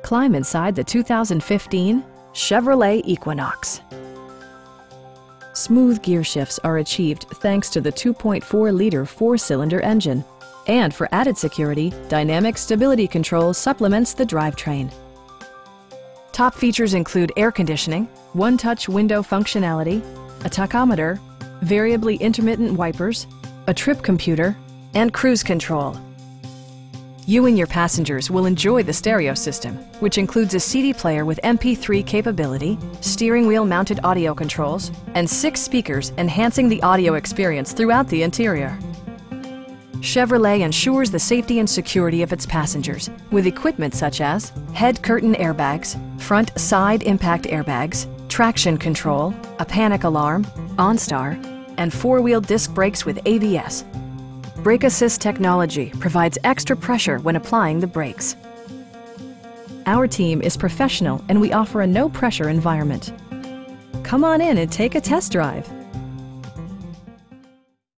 Climb inside the 2015 Chevrolet Equinox. Smooth gear shifts are achieved thanks to the 2.4-liter four-cylinder engine. And for added security, dynamic stability control supplements the drivetrain. Top features include air conditioning, one-touch window functionality, a tachometer, variably intermittent wipers, a trip computer, and cruise control. You and your passengers will enjoy the stereo system, which includes a CD player with MP3 capability, steering wheel mounted audio controls, and 6 speakers enhancing the audio experience throughout the interior. Chevrolet ensures the safety and security of its passengers with equipment such as head curtain airbags, front side impact airbags, traction control, a panic alarm, OnStar, and 4-wheel disc brakes with ABS. Brake Assist technology provides extra pressure when applying the brakes. Our team is professional and we offer a no-pressure environment. Come on in and take a test drive.